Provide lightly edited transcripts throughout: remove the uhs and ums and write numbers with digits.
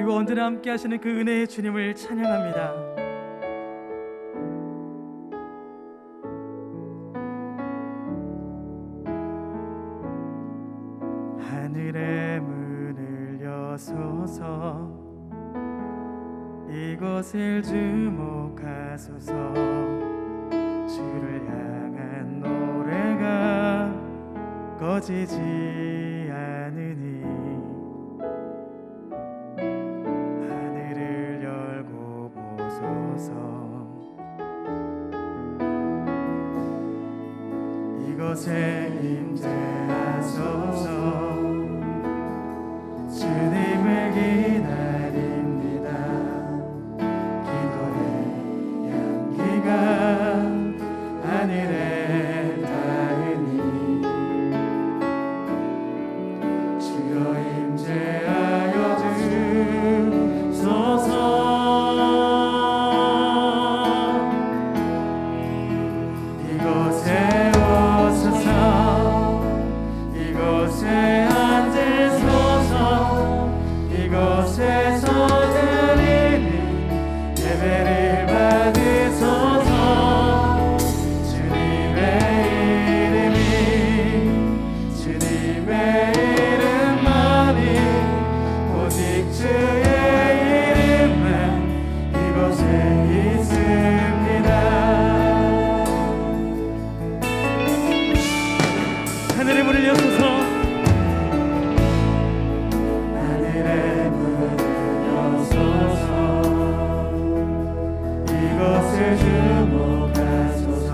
그리고 언제나 함께 하시는 그 은혜의 주님을 찬양합니다. 하늘의 문을 여소서, 이곳을 주목하소서. 주를 향한 노래가 꺼지지 않으니 하늘을 열고 보소서. 이곳에 임재하소서. 주님을 기다립니다. 기도의 향기가 하늘에 닿으니 주여 임재하여 주소서. 이곳에 오소서. 이곳에 앉으소서. 이곳에서 드리는 예배를 받으소서. 주님의 이름만이 오직 주의 이름만 이곳에 있습니다. 하늘의 문을 여소서. 하늘의 문을 여소서. 이곳을 주목하소서.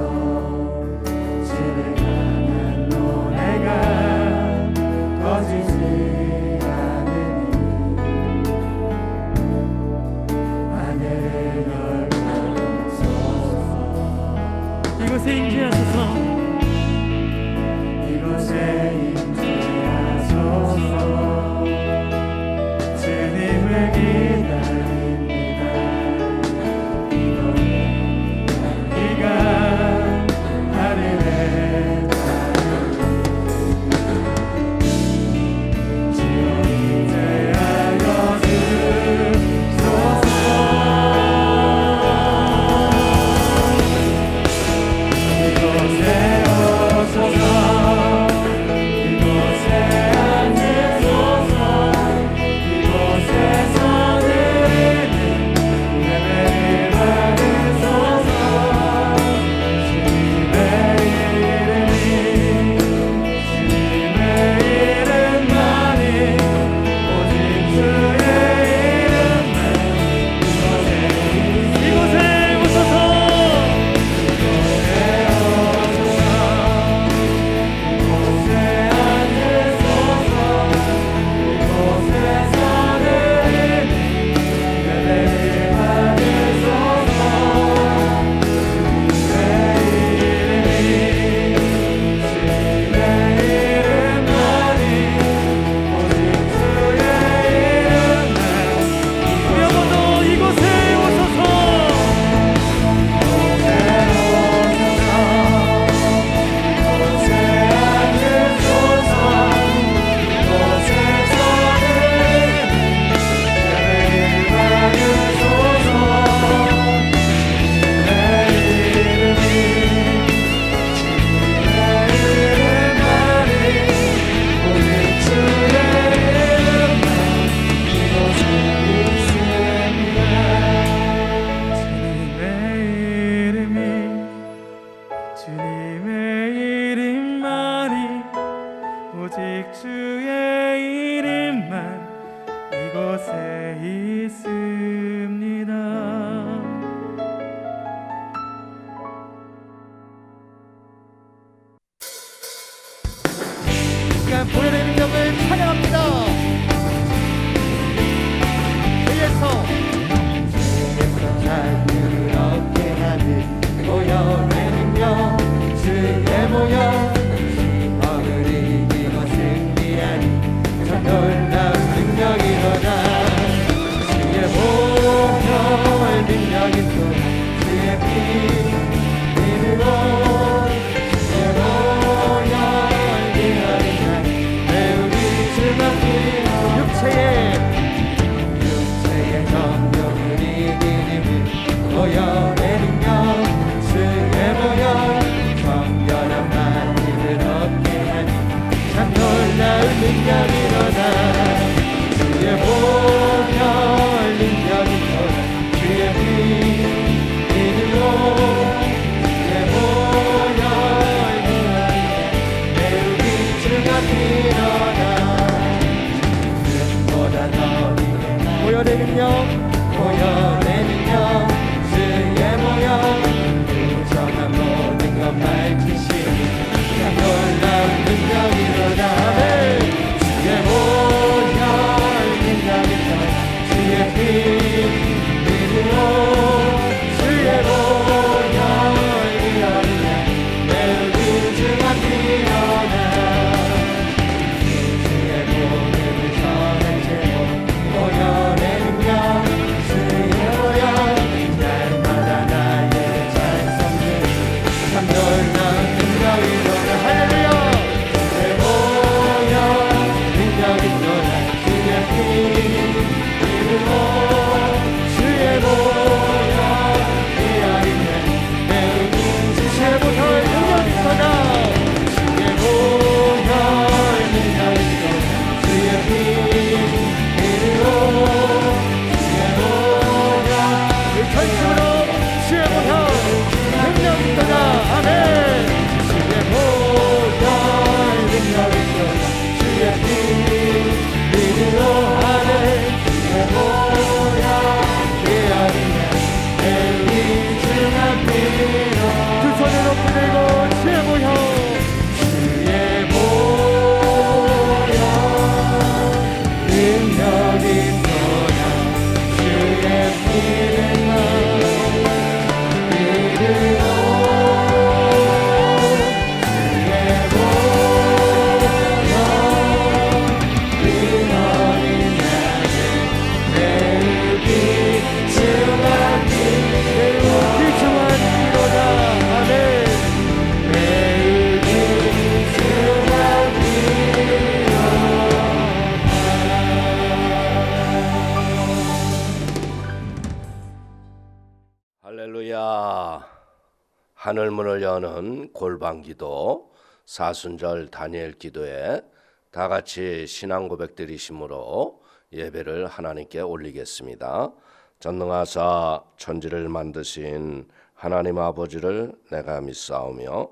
주를 향한 노래가 꺼지지 않으니 하늘을 열고 소서. 이곳에 임재하소서. 이곳에 임재하소서. 주님을 기다립니다. 기도의 향기가 하늘에 닿으니 주여 임재하여 주소서. 이곳에 오소서. 이곳에 앉으소서. 이곳에서 드리는 예배를 받으소서. 주님의 이름만이 오직 주의 이름만 이곳에 오소서. 이곳에 앉으소서. 이곳에서 드리는 예배를 받으소서. 주님의 이름만이 오직 주의 이름만 우리 한번더 이곳에 오소서. 이곳에 오소서. 이곳에 앉으소서. 이곳에서 드리는 예배를 받으소서. 주님의 이름만이 오직 주의 이름만 이곳에 있습니다. 주님의 이름만이 오직 주의 이름만 이곳에 있습니다. 보혈의 능력을 찬양합니다. 주에서 자유롭게 하는 보혈의 능력 주의 모여 시험을 이기고 승리하니 참 놀라운 능력이로다. 주의 보혈 능력이 또 주의 피 힘으로 주의 보혈 능력이 하늘문을 여는 골방기도 사순절 다니엘 기도에 다 같이 신앙 고백드리심으로 예배를 하나님께 올리겠습니다. 전능하사 천지를 만드신 하나님 아버지를 내가 믿사오며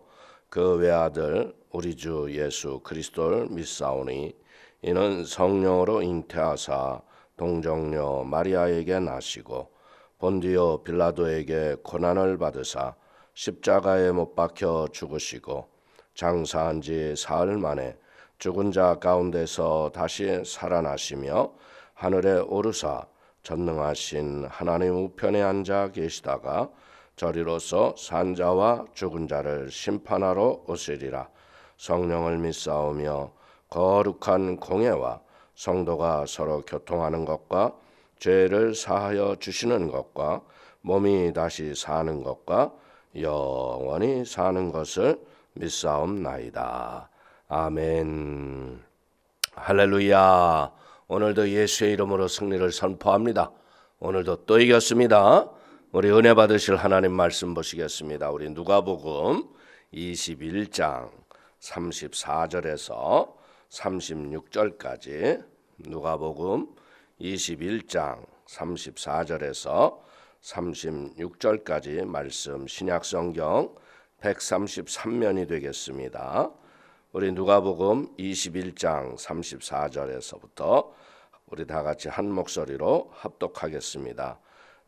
그 외아들 우리 주 예수 그리스도를 믿사오니 이는 성령으로 잉태하사 동정녀 마리아에게 나시고 본디오 빌라도에게 고난을 받으사 십자가에 못 박혀 죽으시고 장사한 지 사흘 만에 죽은 자 가운데서 다시 살아나시며 하늘에 오르사 전능하신 하나님 우편에 앉아 계시다가 저리로서 산자와 죽은 자를 심판하러 오시리라. 성령을 믿사오며 거룩한 공예와 성도가 서로 교통하는 것과 죄를 사하여 주시는 것과 몸이 다시 사는 것과 영원히 사는 것을 믿사옵나이다. 아멘. 할렐루야. 오늘도 예수의 이름으로 승리를 선포합니다. 오늘도 또 이겼습니다. 우리 은혜 받으실 하나님 말씀 보시겠습니다. 우리 누가복음 21장 34절에서 36절까지 누가복음 21장 34절에서 36절까지 말씀 신약성경 133면이 되겠습니다. 우리 누가복음 21장 34절에서부터 우리 다 같이 한 목소리로 합독하겠습니다.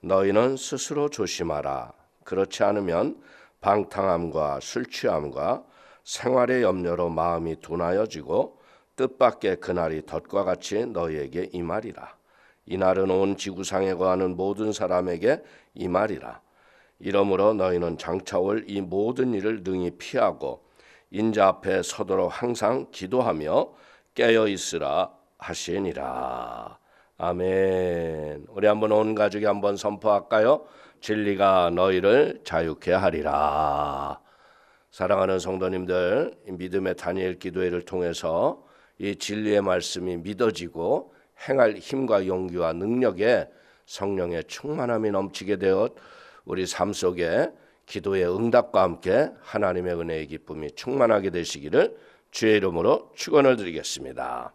너희는 스스로 조심하라. 그렇지 않으면 방탕함과 술취함과 생활의 염려로 마음이 둔하여지고 뜻밖의 그날이 덫과 같이 너희에게 임하리라. 이날은 온 지구상에 거하는 모든 사람에게 임하리라. 이러므로 너희는 장차 올 이 모든 일을 능히 피하고 인자 앞에 서도록 항상 기도하며 깨어 있으라 하시니라. 아멘. 우리 한번 온 가족이 한번 선포할까요? 진리가 너희를 자유케 하리라. 사랑하는 성도님들, 믿음의 다니엘 기도회를 통해서 이 진리의 말씀이 믿어지고 행할 힘과 용기와 능력에 성령의 충만함이 넘치게 되어 우리 삶 속에 기도의 응답과 함께 하나님의 은혜의 기쁨이 충만하게 되시기를 주의 이름으로 축원을 드리겠습니다.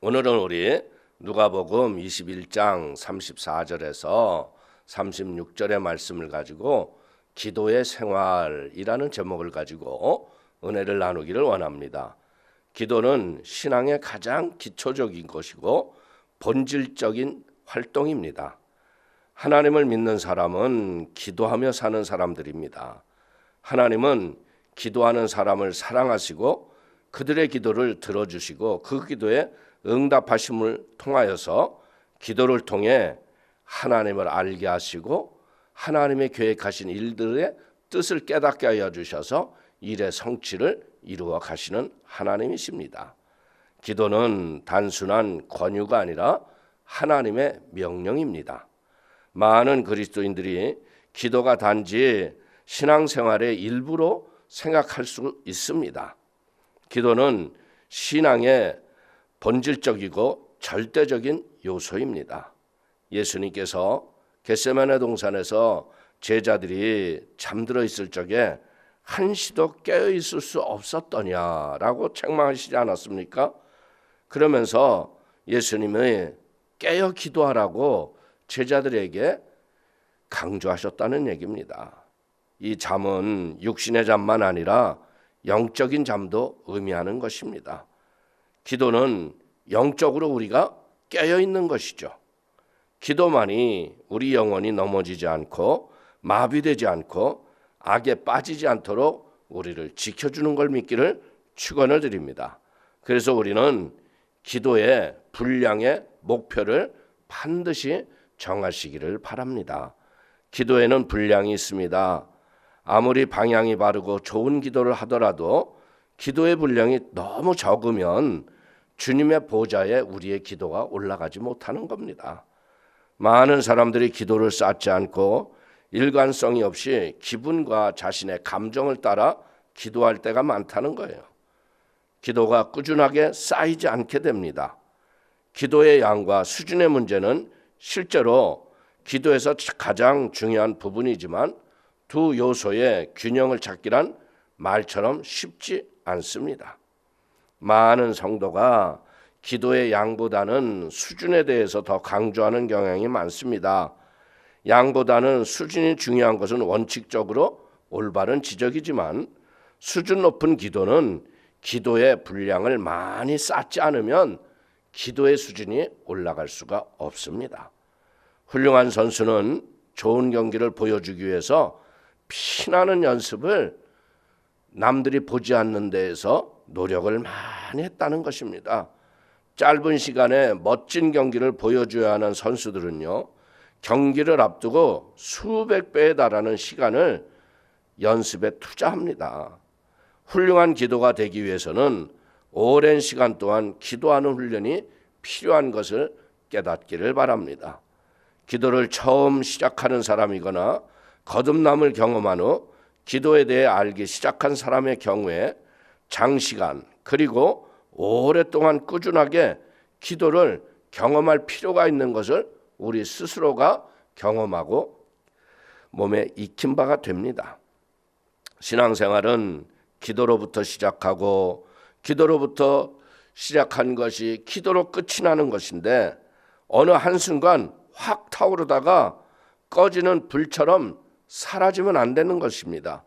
오늘은 우리 누가복음 21장 34절에서 36절의 말씀을 가지고 기도의 생활이라는 제목을 가지고 은혜를 나누기를 원합니다. 기도는 신앙의 가장 기초적인 것이고 본질적인 활동입니다. 하나님을 믿는 사람은 기도하며 사는 사람들입니다. 하나님은 기도하는 사람을 사랑하시고 그들의 기도를 들어주시고 그 기도에 응답하심을 통하여서 기도를 통해 하나님을 알게 하시고 하나님의 계획하신 일들의 뜻을 깨닫게 하여 주셔서 일의 성취를 이루어 가시는 하나님이십니다. 기도는 단순한 권유가 아니라 하나님의 명령입니다. 많은 그리스도인들이 기도가 단지 신앙생활의 일부로 생각할 수 있습니다. 기도는 신앙의 본질적이고 절대적인 요소입니다. 예수님께서 겟세마네 동산에서 제자들이 잠들어 있을 적에 한시도 깨어 있을 수 없었더냐라고 책망하시지 않았습니까? 그러면서 예수님이 깨어 기도하라고 제자들에게 강조하셨다는 얘기입니다. 이 잠은 육신의 잠만 아니라 영적인 잠도 의미하는 것입니다. 기도는 영적으로 우리가 깨어 있는 것이죠. 기도만이 우리 영혼이 넘어지지 않고 마비되지 않고 악에 빠지지 않도록 우리를 지켜주는 걸 믿기를 축원을 드립니다. 그래서 우리는 기도의 분량의 목표를 반드시 정하시기를 바랍니다. 기도에는 분량이 있습니다. 아무리 방향이 바르고 좋은 기도를 하더라도 기도의 분량이 너무 적으면 주님의 보좌에 우리의 기도가 올라가지 못하는 겁니다. 많은 사람들이 기도를 쌓지 않고 일관성이 없이 기분과 자신의 감정을 따라 기도할 때가 많다는 거예요. 기도가 꾸준하게 쌓이지 않게 됩니다. 기도의 양과 수준의 문제는 실제로 기도에서 가장 중요한 부분이지만 두 요소의 균형을 찾기란 말처럼 쉽지 않습니다. 많은 성도가 기도의 양보다는 수준에 대해서 더 강조하는 경향이 많습니다. 양보다는 수준이 중요한 것은 원칙적으로 올바른 지적이지만 수준 높은 기도는 기도의 분량을 많이 쌓지 않으면 기도의 수준이 올라갈 수가 없습니다. 훌륭한 선수는 좋은 경기를 보여주기 위해서 피나는 연습을 남들이 보지 않는 데에서 노력을 많이 했다는 것입니다. 짧은 시간에 멋진 경기를 보여줘야 하는 선수들은요, 경기를 앞두고 수백 배에 달하는 시간을 연습에 투자합니다. 훌륭한 기도가 되기 위해서는 오랜 시간 동안 기도하는 훈련이 필요한 것을 깨닫기를 바랍니다. 기도를 처음 시작하는 사람이거나 거듭남을 경험한 후 기도에 대해 알기 시작한 사람의 경우에 장시간 그리고 오랫동안 꾸준하게 기도를 경험할 필요가 있는 것을 우리 스스로가 경험하고 몸에 익힌 바가 됩니다. 신앙생활은 기도로부터 시작하고 기도로부터 시작한 것이 기도로 끝이 나는 것인데 어느 한순간 확 타오르다가 꺼지는 불처럼 사라지면 안 되는 것입니다.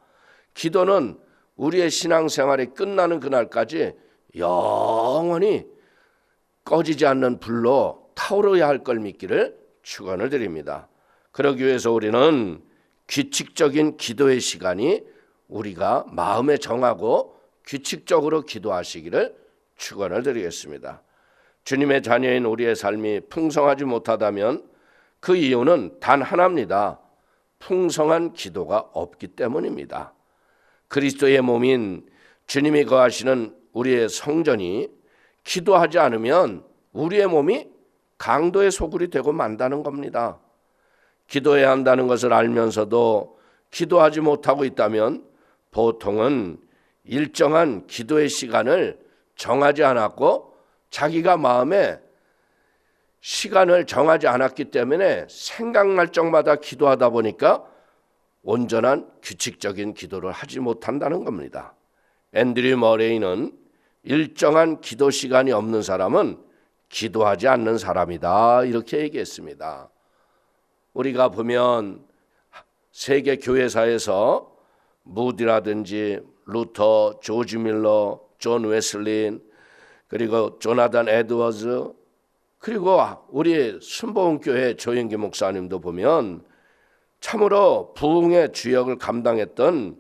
기도는 우리의 신앙생활이 끝나는 그날까지 영원히 꺼지지 않는 불로 타오르야 할 걸 믿기를 축원을 드립니다. 그러기 위해서 우리는 규칙적인 기도의 시간이 우리가 마음에 정하고 규칙적으로 기도하시기를 축원을 드리겠습니다. 주님의 자녀인 우리의 삶이 풍성하지 못하다면 그 이유는 단 하나입니다. 풍성한 기도가 없기 때문입니다. 그리스도의 몸인 주님이 거하시는 우리의 성전이 기도하지 않으면 우리의 몸이 강도의 소굴이 되고 만다는 겁니다. 기도해야 한다는 것을 알면서도 기도하지 못하고 있다면 보통은 일정한 기도의 시간을 정하지 않았고 자기가 마음에 시간을 정하지 않았기 때문에 생각날 적마다 기도하다 보니까 온전한 규칙적인 기도를 하지 못한다는 겁니다. 앤드류 머레이는 일정한 기도 시간이 없는 사람은 기도하지 않는 사람이다 이렇게 얘기했습니다. 우리가 보면 세계 교회사에서 무디라든지 루터, 조지 밀러, 존 웨슬린, 그리고 조나단 에드워즈, 그리고 우리 순복음교회 조영기 목사님도 보면 참으로 부흥의 주역을 감당했던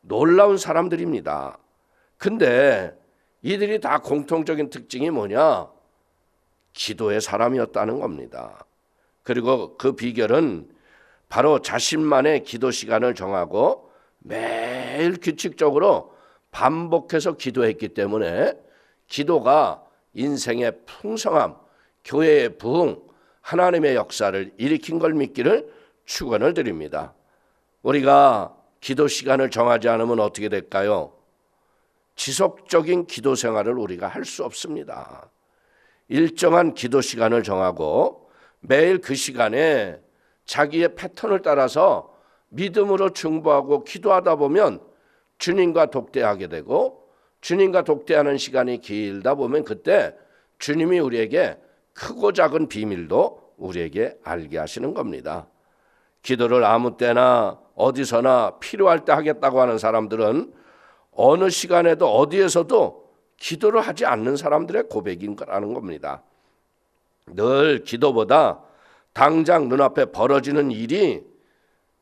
놀라운 사람들입니다. 근데 이들이 다 공통적인 특징이 뭐냐? 기도의 사람이었다는 겁니다. 그리고 그 비결은 바로 자신만의 기도 시간을 정하고 매일 규칙적으로 반복해서 기도했기 때문에 기도가 인생의 풍성함, 교회의 부흥, 하나님의 역사를 일으킨 걸 믿기를 축원을 드립니다. 우리가 기도 시간을 정하지 않으면 어떻게 될까요? 지속적인 기도 생활을 우리가 할 수 없습니다. 일정한 기도 시간을 정하고 매일 그 시간에 자기의 패턴을 따라서 믿음으로 중보하고 기도하다 보면 주님과 독대하게 되고 주님과 독대하는 시간이 길다 보면 그때 주님이 우리에게 크고 작은 비밀도 우리에게 알게 하시는 겁니다. 기도를 아무 때나 어디서나 필요할 때 하겠다고 하는 사람들은 어느 시간에도 어디에서도 기도를 하지 않는 사람들의 고백인 거라는 겁니다. 늘 기도보다 당장 눈앞에 벌어지는 일이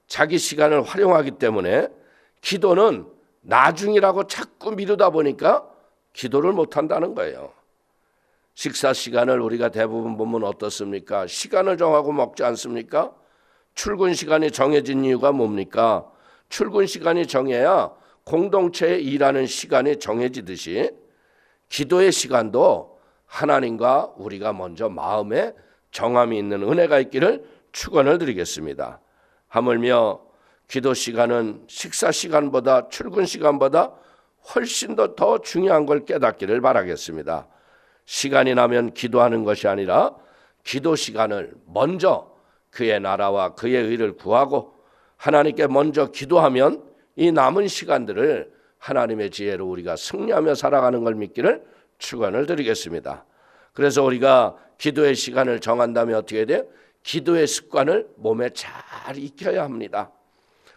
자기 시간을 활용하기 때문에 기도는 나중이라고 자꾸 미루다 보니까 기도를 못한다는 거예요. 식사 시간을 우리가 대부분 보면 어떻습니까? 시간을 정하고 먹지 않습니까? 출근 시간이 정해진 이유가 뭡니까? 출근 시간이 정해야 공동체에 일하는 시간이 정해지듯이 기도의 시간도 하나님과 우리가 먼저 마음에 정함이 있는 은혜가 있기를 축원을 드리겠습니다. 하물며 기도 시간은 식사 시간보다 출근 시간보다 훨씬 더 중요한 걸 깨닫기를 바라겠습니다. 시간이 나면 기도하는 것이 아니라 기도 시간을 먼저 그의 나라와 그의 의를 구하고 하나님께 먼저 기도하면 이 남은 시간들을 하나님의 지혜로 우리가 승리하며 살아가는 걸 믿기를 축원을 드리겠습니다. 그래서 우리가 기도의 시간을 정한다면 어떻게 돼요? 기도의 습관을 몸에 잘 익혀야 합니다.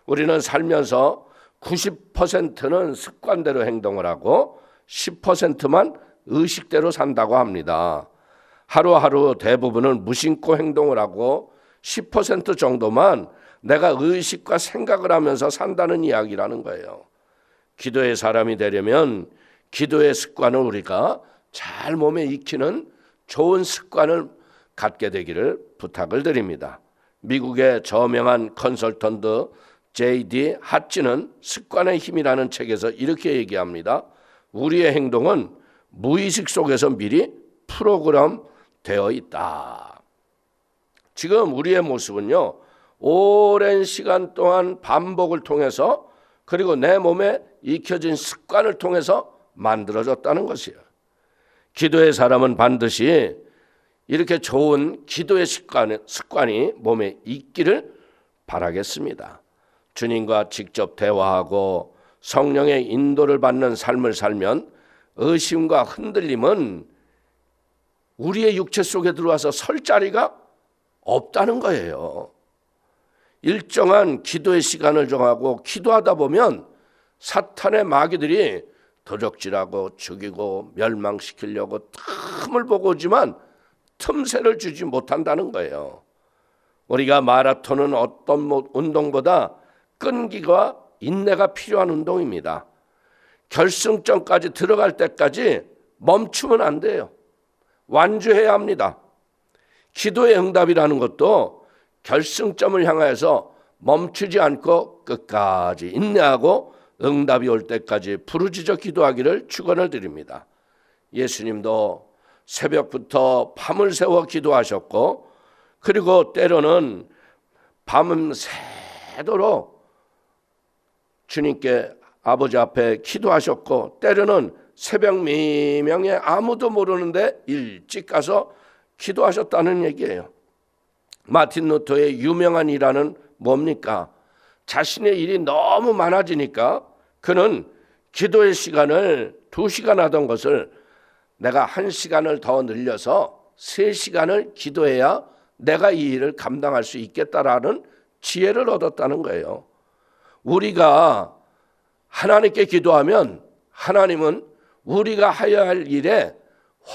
우리는 살면서 90%는 습관대로 행동을 하고 10%만 의식대로 산다고 합니다. 하루하루 대부분은 무심코 행동을 하고 10% 정도만 내가 의식과 생각을 하면서 산다는 이야기라는 거예요. 기도의 사람이 되려면 기도의 습관을 우리가 잘 몸에 익히는 좋은 습관을 갖게 되기를 부탁을 드립니다. 미국의 저명한 컨설턴트 J.D. 하츠는 습관의 힘이라는 책에서 이렇게 얘기합니다. 우리의 행동은 무의식 속에서 미리 프로그램 되어 있다. 지금 우리의 모습은요, 오랜 시간 동안 반복을 통해서 그리고 내 몸에 익혀진 습관을 통해서 만들어졌다는 것이에요. 기도의 사람은 반드시 이렇게 좋은 기도의 습관이 몸에 있기를 바라겠습니다. 주님과 직접 대화하고 성령의 인도를 받는 삶을 살면 의심과 흔들림은 우리의 육체 속에 들어와서 설 자리가 없다는 거예요. 일정한 기도의 시간을 정하고 기도하다 보면 사탄의 마귀들이 도적질하고 죽이고 멸망시키려고 틈을 보고 오지만 틈새를 주지 못한다는 거예요. 우리가 마라톤은 어떤 운동보다 끈기와 인내가 필요한 운동입니다. 결승점까지 들어갈 때까지 멈추면 안 돼요. 완주해야 합니다. 기도의 응답이라는 것도 결승점을 향해서 멈추지 않고 끝까지 인내하고 응답이 올 때까지 부르짖어 기도하기를 축원을 드립니다. 예수님도 새벽부터 밤을 새워 기도하셨고 그리고 때로는 밤은 새도록 주님께 아버지 앞에 기도하셨고 때로는 새벽 미명에 아무도 모르는데 일찍 가서 기도하셨다는 얘기예요. 마틴 루터의 유명한 일화는 뭡니까? 자신의 일이 너무 많아지니까 그는 기도의 시간을 2시간 하던 것을 내가 1시간을 더 늘려서 3시간을 기도해야 내가 이 일을 감당할 수 있겠다라는 지혜를 얻었다는 거예요. 우리가 하나님께 기도하면 하나님은 우리가 해야 할 일에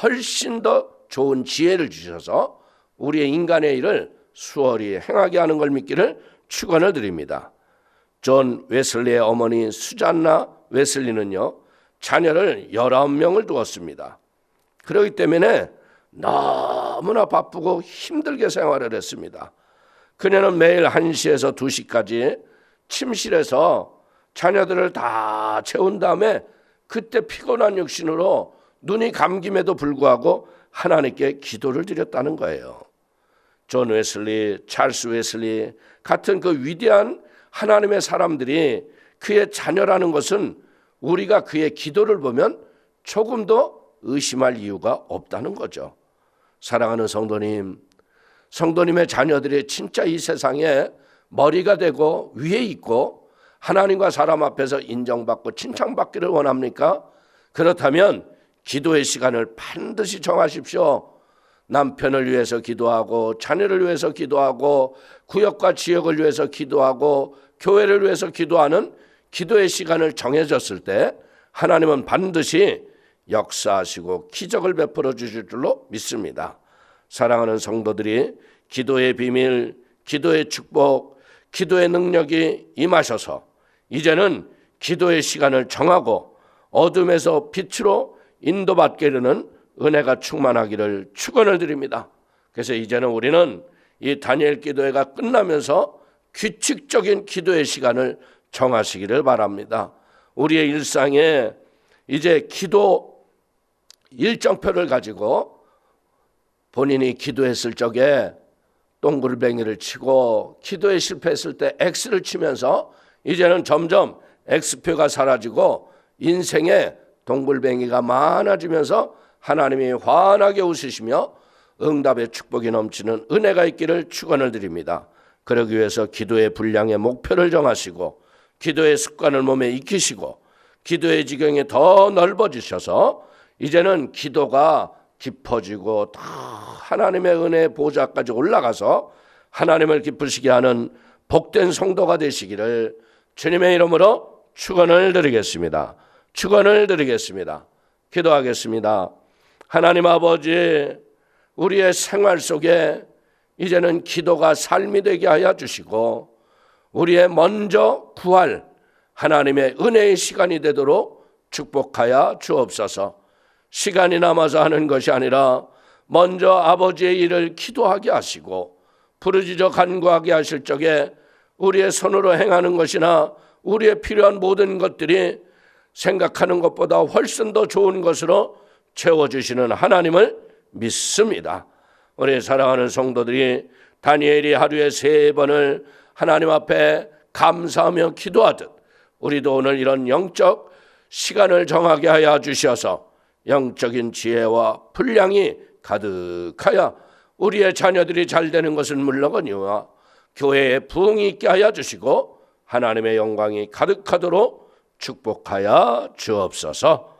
훨씬 더 좋은 지혜를 주셔서 우리의 인간의 일을 수월히 행하게 하는 걸 믿기를 축원을 드립니다. 존 웨슬리의 어머니 수잔나 웨슬리는요, 자녀를 19명을 두었습니다. 그렇기 때문에 너무나 바쁘고 힘들게 생활을 했습니다. 그녀는 매일 1시에서 2시까지 침실에서 자녀들을 다 채운 다음에 그때 피곤한 육신으로 눈이 감김에도 불구하고 하나님께 기도를 드렸다는 거예요. 존 웨슬리, 찰스 웨슬리 같은 그 위대한 하나님의 사람들이 그의 자녀라는 것은 우리가 그의 기도를 보면 조금도 의심할 이유가 없다는 거죠. 사랑하는 성도님, 성도님의 자녀들이 진짜 이 세상에 머리가 되고 위에 있고 하나님과 사람 앞에서 인정받고 칭찬받기를 원합니까? 그렇다면 기도의 시간을 반드시 정하십시오. 남편을 위해서 기도하고 자녀를 위해서 기도하고 구역과 지역을 위해서 기도하고 교회를 위해서 기도하는 기도의 시간을 정해졌을 때 하나님은 반드시 역사하시고 기적을 베풀어 주실 줄로 믿습니다. 사랑하는 성도들이 기도의 비밀, 기도의 축복, 기도의 능력이 임하셔서 이제는 기도의 시간을 정하고 어둠에서 빛으로 인도받게 되는 은혜가 충만하기를 축원을 드립니다. 그래서 이제는 우리는 이 다니엘 기도회가 끝나면서 규칙적인 기도의 시간을 정하시기를 바랍니다. 우리의 일상에 이제 기도 일정표를 가지고 본인이 기도했을 적에 동글뱅이를 치고 기도에 실패했을 때 X를 치면서 이제는 점점 X표가 사라지고 인생에 동글뱅이가 많아지면서 하나님이 환하게 웃으시며 응답의 축복이 넘치는 은혜가 있기를 축원을 드립니다. 그러기 위해서 기도의 분량의 목표를 정하시고 기도의 습관을 몸에 익히시고 기도의 지경이 더 넓어지셔서 이제는 기도가 깊어지고 다 하나님의 은혜의 보좌까지 올라가서 하나님을 기쁘시게 하는 복된 성도가 되시기를 주님의 이름으로 축원을 드리겠습니다. 축원을 드리겠습니다. 기도하겠습니다. 하나님 아버지, 우리의 생활 속에 이제는 기도가 삶이 되게 하여 주시고 우리의 먼저 구할 하나님의 은혜의 시간이 되도록 축복하여 주옵소서. 시간이 남아서 하는 것이 아니라 먼저 아버지의 일을 기도하게 하시고 부르짖어 간구하게 하실 적에 우리의 손으로 행하는 것이나 우리의 필요한 모든 것들이 생각하는 것보다 훨씬 더 좋은 것으로 채워주시는 하나님을 믿습니다. 우리 사랑하는 성도들이 다니엘이 하루에 3번을 하나님 앞에 감사하며 기도하듯 우리도 오늘 이런 영적 시간을 정하게 하여 주셔서 영적인 지혜와 분량이 가득하여 우리의 자녀들이 잘 되는 것은 물론이와 교회에 부흥이 있게 하여 주시고 하나님의 영광이 가득하도록 축복하여 주옵소서.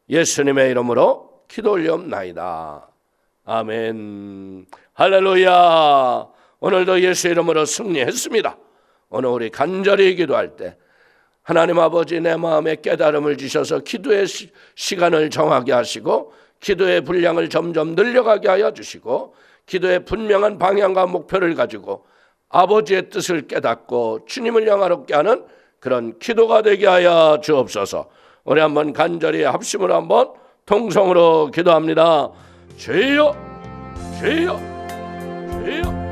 예수님의 이름으로 기도 올리옵나이다. 아멘. 할렐루야. 오늘도 예수 이름으로 승리했습니다. 오늘 우리 간절히 기도할 때 하나님 아버지 내 마음에 깨달음을 주셔서 기도의 시간을 정하게 하시고 기도의 분량을 점점 늘려가게 하여 주시고 기도의 분명한 방향과 목표를 가지고 아버지의 뜻을 깨닫고 주님을 영화롭게 하는 그런 기도가 되게 하여 주옵소서. 우리 한번 간절히 합심으로 한번 통성으로 기도합니다. 주여 주여 주여